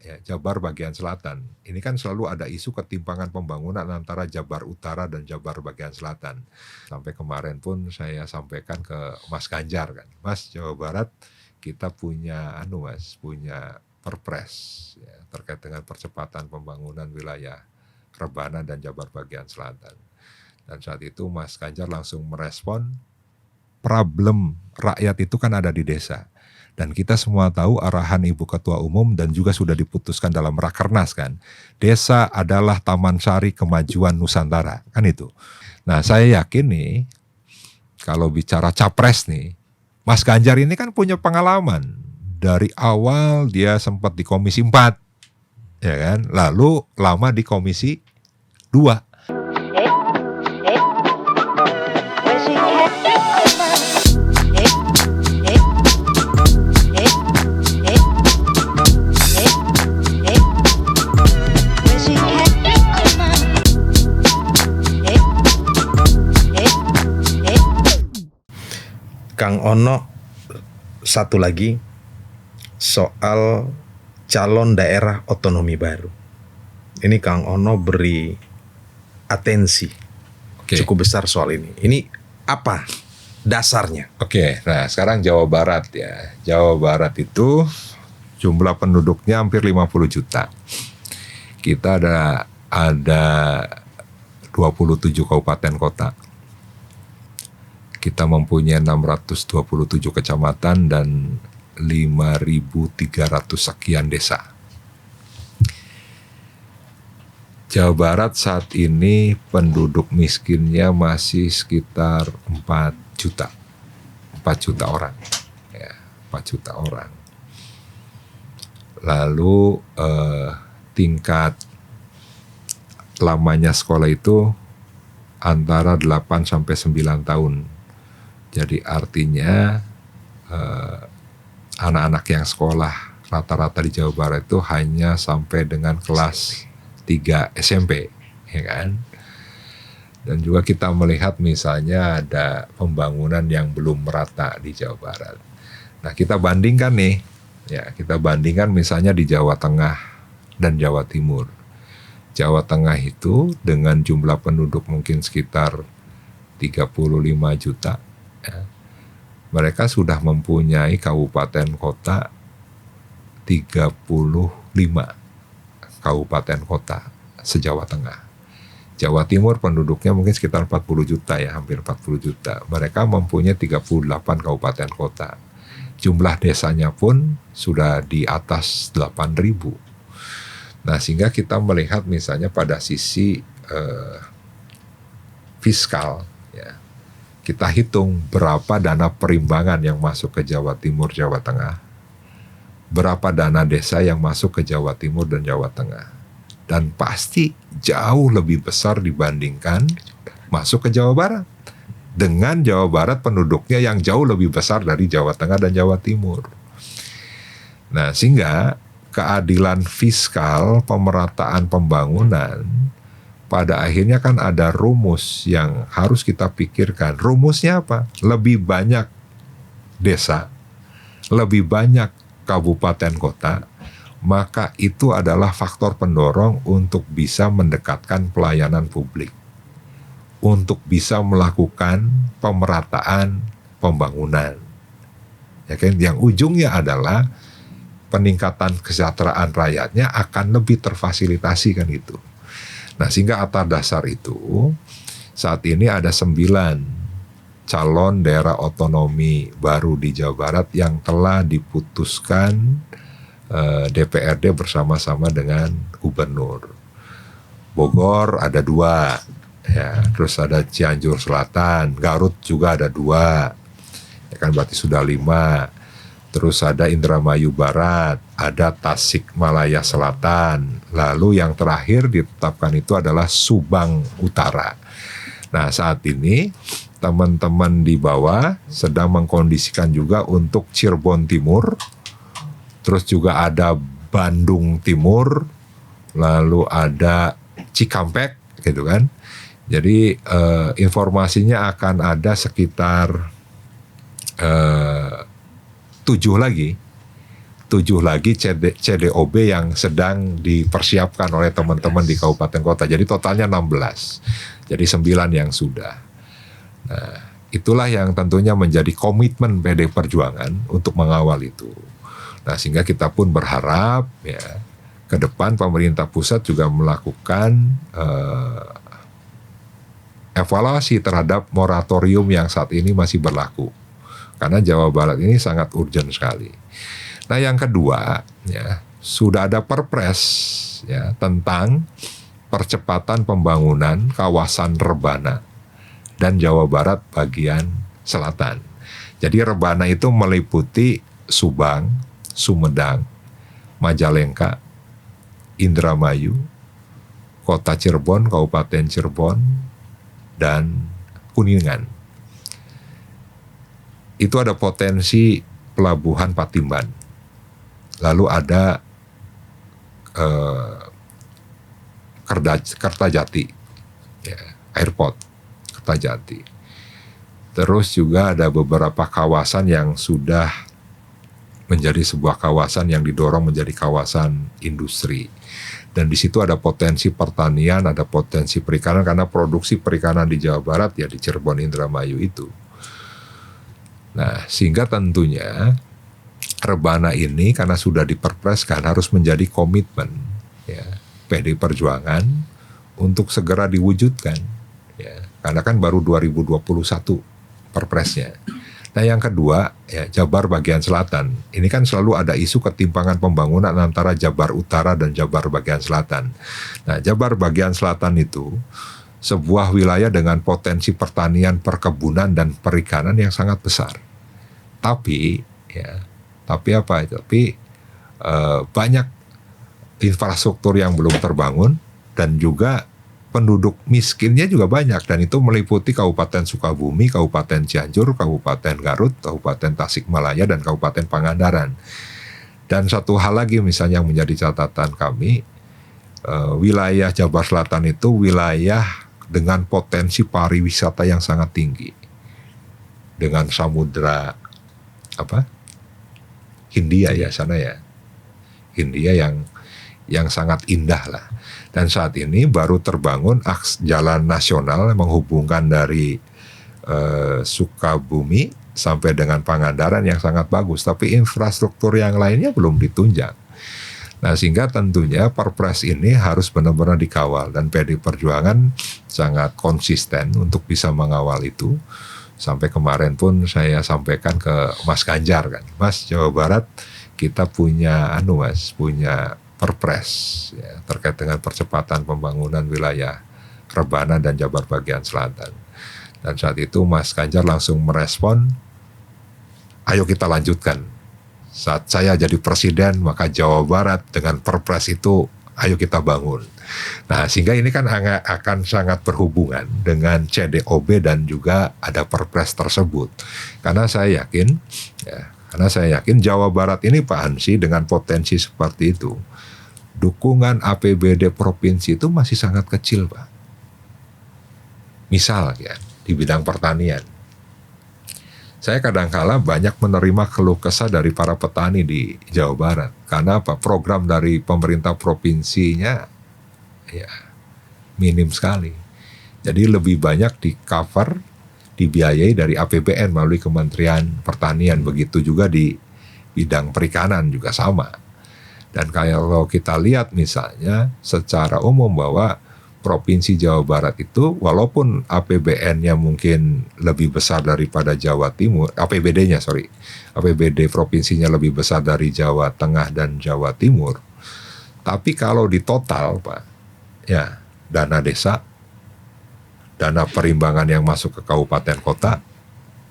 ya, Jabar bagian selatan. Ini kan selalu ada isu ketimpangan pembangunan antara Jabar Utara dan Jabar bagian selatan. Sampai kemarin pun saya sampaikan ke Mas Ganjar kan, Mas, Jawa Barat kita punya punya perpres ya, terkait dengan percepatan pembangunan wilayah Rebana dan Jabar bagian selatan. Dan saat itu Mas Ganjar langsung merespon, problem rakyat itu kan ada di desa. Dan kita semua tahu arahan Ibu Ketua Umum dan juga sudah diputuskan dalam Rakernas kan. Desa adalah taman sari kemajuan Nusantara, kan itu. Nah, saya yakin nih, kalau bicara capres nih, Mas Ganjar ini kan punya pengalaman. Dari awal dia sempat di Komisi 4, ya kan? Lalu lama di Komisi 2. Kang Ono, satu lagi soal calon daerah otonomi baru. Ini Kang Ono beri atensi cukup besar soal ini. Ini apa dasarnya? Nah sekarang Jawa Barat ya. Jawa Barat itu jumlah penduduknya hampir 50 juta. Kita ada 27 kabupaten kota. Kita mempunyai 627 kecamatan dan 5.300 sekian desa. Jawa Barat saat ini penduduk miskinnya masih sekitar 4 juta. 4 juta orang. Ya, 4 juta orang. Lalu tingkat lamanya sekolah itu antara 8 sampai 9 tahun. Jadi artinya anak-anak yang sekolah rata-rata di Jawa Barat itu hanya sampai dengan kelas 3 SMP, ya kan? Dan juga kita melihat misalnya ada pembangunan yang belum merata di Jawa Barat. Nah, kita bandingkan nih, ya kita bandingkan misalnya di Jawa Tengah dan Jawa Timur. Jawa Tengah itu dengan jumlah penduduk mungkin sekitar 35 juta. Ya. Mereka sudah mempunyai kabupaten kota 35 kabupaten kota se-Jawa Tengah. Jawa Timur penduduknya mungkin sekitar 40 juta ya, hampir 40 juta. Mereka mempunyai 38 kabupaten kota. Jumlah desanya pun sudah di atas 8.000. Nah, sehingga kita melihat misalnya pada sisi fiskal ya. Kita hitung berapa dana perimbangan yang masuk ke Jawa Timur, Jawa Tengah. Berapa dana desa yang masuk ke Jawa Timur dan Jawa Tengah. Dan pasti jauh lebih besar dibandingkan masuk ke Jawa Barat. Dengan Jawa Barat penduduknya yang jauh lebih besar dari Jawa Tengah dan Jawa Timur. Nah, sehingga keadilan fiskal, pemerataan pembangunan, pada akhirnya kan ada rumus yang harus kita pikirkan. Rumusnya apa? Lebih banyak desa, lebih banyak kabupaten kota, maka itu adalah faktor pendorong untuk bisa mendekatkan pelayanan publik, untuk bisa melakukan pemerataan pembangunan. Ya kan? Yang ujungnya adalah peningkatan kesejahteraan rakyatnya akan lebih terfasilitasi kan itu. Nah, sehingga atas dasar itu saat ini ada 9 calon daerah otonomi baru di Jawa Barat yang telah diputuskan DPRD bersama-sama dengan gubernur. Bogor ada 2, ya, terus ada Cianjur Selatan, Garut juga ada 2, ya kan berarti sudah 5. Terus ada Indramayu Barat, ada Tasikmalaya Selatan, lalu yang terakhir ditetapkan itu adalah Subang Utara. Nah, saat ini teman-teman di bawah sedang mengkondisikan juga untuk Cirebon Timur, terus juga ada Bandung Timur, lalu ada Cikampek, gitu kan. Jadi informasinya akan ada sekitar 7 7 lagi CDOB yang sedang dipersiapkan oleh teman-teman di kabupaten kota. Jadi totalnya 16. Jadi 9 yang sudah. Nah, itulah yang tentunya menjadi komitmen PD Perjuangan untuk mengawal itu. Nah, sehingga kita pun berharap ya ke depan pemerintah pusat juga melakukan evaluasi terhadap moratorium yang saat ini masih berlaku. Karena Jawa Barat ini sangat urgent sekali. Nah, yang kedua ya sudah ada perpres ya tentang percepatan pembangunan kawasan rebana dan Jawa Barat bagian selatan. Jadi rebana itu meliputi Subang, Sumedang, Majalengka, Indramayu, Kota Cirebon, Kabupaten Cirebon, dan Kuningan. Itu ada potensi pelabuhan Patimban. Lalu ada Kertajati, ya, airport Kertajati. Terus juga ada beberapa kawasan yang sudah menjadi sebuah kawasan yang didorong menjadi kawasan industri. Dan di situ ada potensi pertanian, ada potensi perikanan, karena produksi perikanan di Jawa Barat ya di Cirebon, Indramayu itu. Nah, sehingga tentunya rebana ini karena sudah diperpreskan harus menjadi komitmen ya PD Perjuangan untuk segera diwujudkan ya. Karena kan baru 2021 perpresnya. Nah, yang kedua ya Jabar bagian selatan. Ini kan selalu ada isu ketimpangan pembangunan antara Jabar Utara dan Jabar bagian selatan. Nah, Jabar bagian selatan itu sebuah wilayah dengan potensi pertanian, perkebunan dan perikanan yang sangat besar. Tapi banyak infrastruktur yang belum terbangun dan juga penduduk miskinnya juga banyak, dan itu meliputi Kabupaten Sukabumi, Kabupaten Cianjur, Kabupaten Garut, Kabupaten Tasikmalaya, dan Kabupaten Pangandaran. Dan satu hal lagi misalnya yang menjadi catatan kami, wilayah Jabar Selatan itu wilayah dengan potensi pariwisata yang sangat tinggi, dengan samudra Hindia ya sana ya, Hindia yang sangat indah lah. Dan saat ini baru terbangun jalan nasional menghubungkan dari Sukabumi sampai dengan Pangandaran yang sangat bagus, tapi infrastruktur yang lainnya belum ditunjang. Nah, sehingga tentunya perpres ini harus benar-benar dikawal, dan PD Perjuangan sangat konsisten untuk bisa mengawal itu. Sampai kemarin pun saya sampaikan ke Mas Ganjar kan, Mas, Jawa Barat kita punya punya perpres ya, terkait dengan percepatan pembangunan wilayah rebana dan Jabar bagian selatan. Dan saat itu Mas Ganjar langsung merespon, ayo kita lanjutkan. Saat saya jadi presiden, maka Jawa Barat dengan perpres itu ayo kita bangun. Nah, sehingga ini kan akan sangat berhubungan dengan CDOB dan juga ada perpres tersebut. Karena saya yakin Jawa Barat ini Pak Hansi dengan potensi seperti itu, dukungan APBD provinsi itu masih sangat kecil, Pak. Misal ya, di bidang pertanian. Saya kadangkala banyak menerima keluh kesah dari para petani di Jawa Barat. Karena apa? Program dari pemerintah provinsinya ya minim sekali. Jadi lebih banyak di cover, dibiayai dari APBN melalui Kementerian Pertanian. Begitu juga di bidang perikanan juga sama. Dan kalau kita lihat misalnya secara umum bahwa Provinsi Jawa Barat itu walaupun APBN-nya mungkin lebih besar daripada Jawa Timur, APBD provinsinya lebih besar dari Jawa Tengah dan Jawa Timur, tapi kalau di total Pak, ya dana desa, dana perimbangan yang masuk ke kabupaten kota,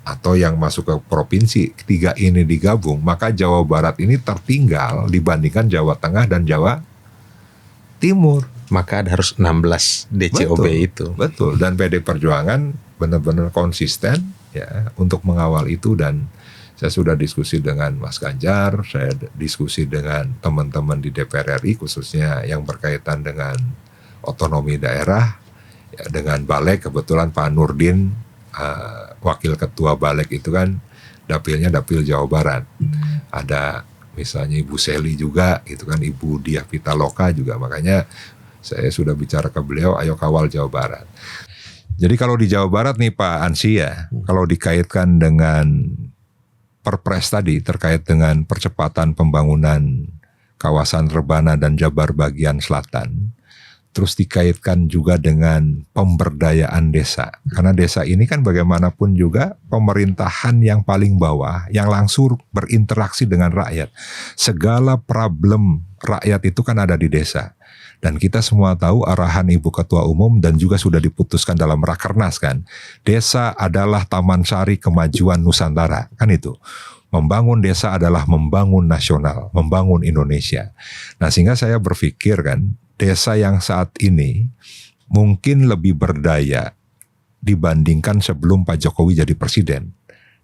atau yang masuk ke provinsi, tiga ini digabung, maka Jawa Barat ini tertinggal dibandingkan Jawa Tengah dan Jawa Timur. Maka harus 16 DCOB itu. Betul, dan PD Perjuangan benar-benar konsisten ya untuk mengawal itu. Dan saya sudah diskusi dengan Mas Ganjar, saya diskusi dengan teman-teman di DPR RI khususnya yang berkaitan dengan otonomi daerah ya, dengan Balek. Kebetulan Pak Nurdin wakil ketua Balek itu kan dapilnya dapil Jawa Barat. Ada misalnya Ibu Seli juga gitu kan, Ibu Diah Pitaloka juga, makanya saya sudah bicara ke beliau, ayo kawal Jawa Barat. Jadi kalau di Jawa Barat nih Pak Ansy ya, kalau dikaitkan dengan Perpres tadi terkait dengan percepatan pembangunan kawasan Rebana dan Jabar bagian selatan, terus dikaitkan juga dengan pemberdayaan desa. Karena desa ini kan bagaimanapun juga pemerintahan yang paling bawah, yang langsung berinteraksi dengan rakyat. Segala problem rakyat itu kan ada di desa. Dan kita semua tahu arahan Ibu Ketua Umum dan juga sudah diputuskan dalam Rakernas kan. Desa adalah taman sari kemajuan Nusantara, kan itu. Membangun desa adalah membangun nasional, membangun Indonesia. Nah sehingga saya berpikir kan, desa yang saat ini mungkin lebih berdaya dibandingkan sebelum Pak Jokowi jadi presiden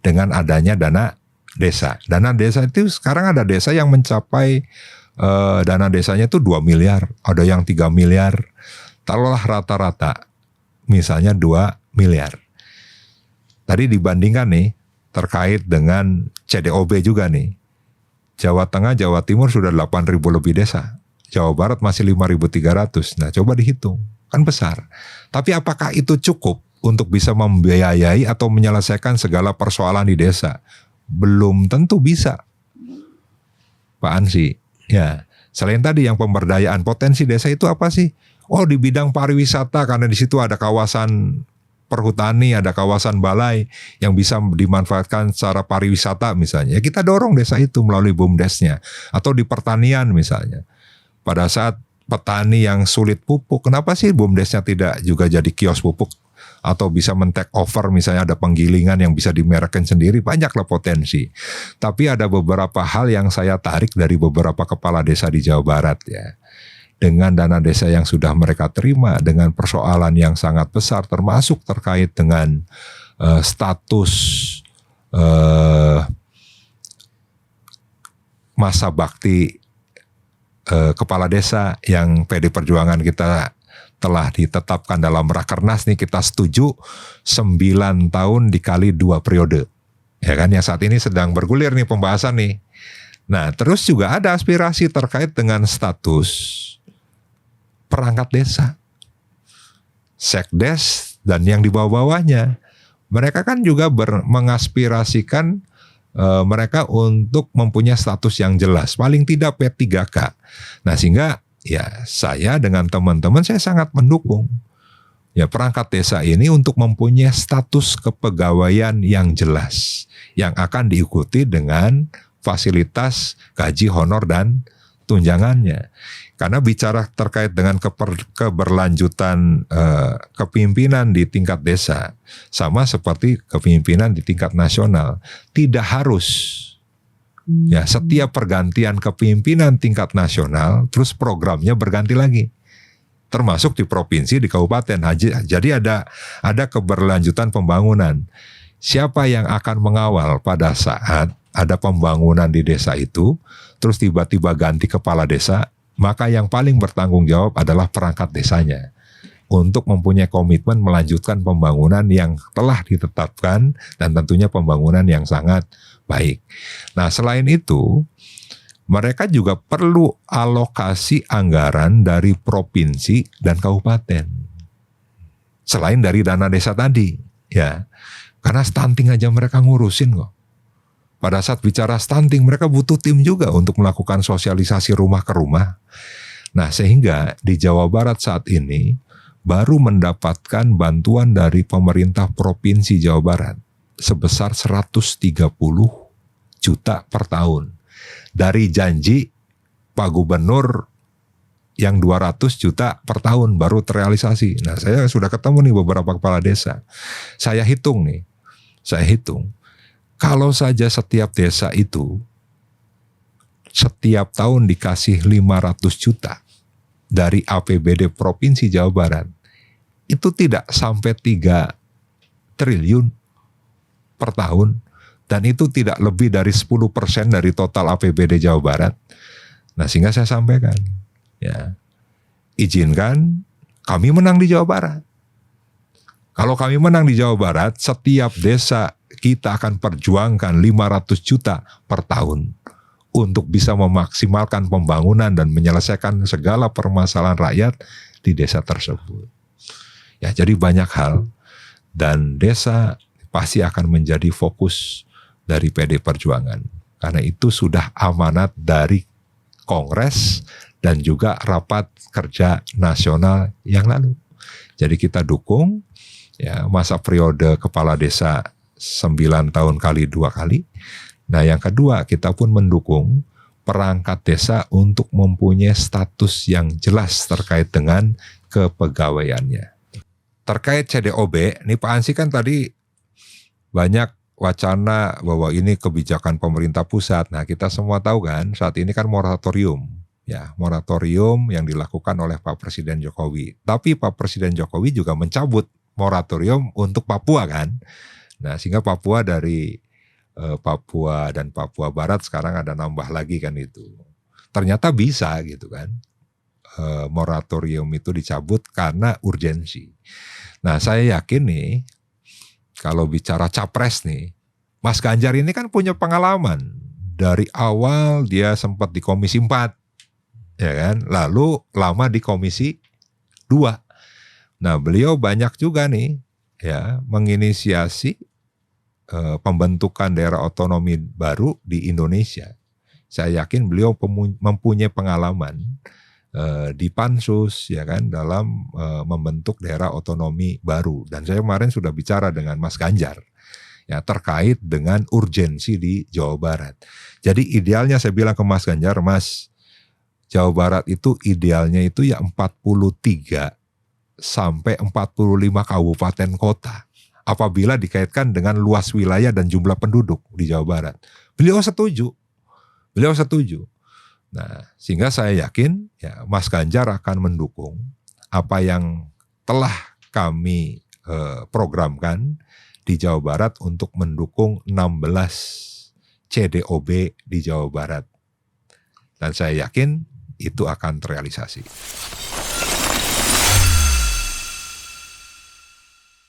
dengan adanya dana desa. Dana desa itu sekarang ada desa yang mencapai dana desanya itu 2 miliar, ada yang 3 miliar. Taruhlah rata-rata misalnya 2 miliar. Tadi dibandingkan nih terkait dengan CDOB juga nih. Jawa Tengah, Jawa Timur sudah 8.000 lebih desa. Jawa Barat masih 5.300. Nah coba dihitung, kan besar. Tapi apakah itu cukup untuk bisa membiayai atau menyelesaikan segala persoalan di desa? Belum tentu bisa, Pak Ansy. Ya, selain tadi yang pemberdayaan, potensi desa itu apa sih? Oh di bidang pariwisata, karena di situ ada kawasan perhutani, ada kawasan balai yang bisa dimanfaatkan secara pariwisata misalnya. Ya, kita dorong desa itu melalui BUMDesnya. Atau di pertanian misalnya. Pada saat petani yang sulit pupuk, kenapa sih BUMDesnya tidak juga jadi kios pupuk atau bisa men-take over, misalnya ada penggilingan yang bisa dimerekkan sendiri, banyaklah potensi. Tapi ada beberapa hal yang saya tarik dari beberapa kepala desa di Jawa Barat ya. Dengan dana desa yang sudah mereka terima, dengan persoalan yang sangat besar termasuk terkait dengan status masa bakti kepala desa yang PD Perjuangan kita telah ditetapkan dalam Rakernas nih, kita setuju 9 tahun dikali 2 periode. Ya kan, yang saat ini sedang bergulir nih pembahasan nih. Nah, terus juga ada aspirasi terkait dengan status perangkat desa. Sekdes dan yang di bawah-bawahnya. Mereka kan juga mengaspirasikan mereka untuk mempunyai status yang jelas, paling tidak P3K. Nah sehingga ya saya dengan teman-teman saya sangat mendukung ya perangkat desa ini untuk mempunyai status kepegawaian yang jelas, yang akan diikuti dengan fasilitas gaji, honor dan tunjangannya. Karena bicara terkait dengan keberlanjutan kepemimpinan di tingkat desa, sama seperti kepemimpinan di tingkat nasional, tidak harus ya setiap pergantian kepemimpinan tingkat nasional, terus programnya berganti lagi, termasuk di provinsi, di kabupaten. Jadi ada keberlanjutan pembangunan. Siapa yang akan mengawal pada saat ada pembangunan di desa itu, terus tiba-tiba ganti kepala desa? Maka yang paling bertanggung jawab adalah perangkat desanya untuk mempunyai komitmen melanjutkan pembangunan yang telah ditetapkan dan tentunya pembangunan yang sangat baik. Nah selain itu mereka juga perlu alokasi anggaran dari provinsi dan kabupaten. Selain dari dana desa tadi ya, karena stunting aja mereka ngurusin kok. Pada saat bicara stunting, mereka butuh tim juga untuk melakukan sosialisasi rumah ke rumah. Nah, sehingga di Jawa Barat saat ini baru mendapatkan bantuan dari pemerintah Provinsi Jawa Barat sebesar 130 juta per tahun. Dari janji Pak Gubernur yang 200 juta per tahun baru terrealisasi. Nah, saya sudah ketemu nih beberapa kepala desa. Saya hitung. Kalau saja setiap desa itu setiap tahun dikasih 500 juta dari APBD Provinsi Jawa Barat, itu tidak sampai 3 triliun per tahun, dan itu tidak lebih dari 10% dari total APBD Jawa Barat. Nah sehingga saya sampaikan, ya izinkan kami menang di Jawa Barat. Kalau kami menang di Jawa Barat, setiap desa kita akan perjuangkan 500 juta per tahun untuk bisa memaksimalkan pembangunan dan menyelesaikan segala permasalahan rakyat di desa tersebut. Ya, jadi banyak hal, dan desa pasti akan menjadi fokus dari PD Perjuangan. Karena itu sudah amanat dari Kongres dan juga rapat kerja nasional yang lalu. Jadi kita dukung ya masa periode kepala desa 9 tahun kali 2 kali. Nah yang kedua, kita pun mendukung perangkat desa untuk mempunyai status yang jelas terkait dengan kepegawaiannya. Terkait CDOB, nih Pak Ansy kan tadi banyak wacana bahwa ini kebijakan pemerintah pusat. Nah kita semua tahu kan saat ini kan moratorium. Ya, moratorium yang dilakukan oleh Pak Presiden Jokowi. Tapi Pak Presiden Jokowi juga mencabut moratorium untuk Papua kan. Nah sehingga Papua dari Papua dan Papua Barat sekarang ada nambah lagi kan itu. Ternyata bisa gitu kan. Moratorium itu dicabut karena urgensi. Nah saya yakin nih kalau bicara capres nih, Mas Ganjar ini kan punya pengalaman. Dari awal dia sempat di Komisi 4. Ya kan, lalu lama di Komisi 2. Nah, beliau banyak juga nih ya menginisiasi pembentukan daerah otonomi baru di Indonesia. Saya yakin beliau mempunyai pengalaman di Pansus ya kan dalam membentuk daerah otonomi baru. Dan saya kemarin sudah bicara dengan Mas Ganjar ya terkait dengan urgensi di Jawa Barat. Jadi idealnya saya bilang ke Mas Ganjar, Mas, Jawa Barat itu idealnya itu ya 43 sampai 45 kabupaten kota. Apabila dikaitkan dengan luas wilayah dan jumlah penduduk di Jawa Barat. Beliau setuju. Nah, sehingga saya yakin ya Mas Ganjar akan mendukung apa yang telah kami programkan di Jawa Barat untuk mendukung 16 CDOB di Jawa Barat. Dan saya yakin itu akan terrealisasi.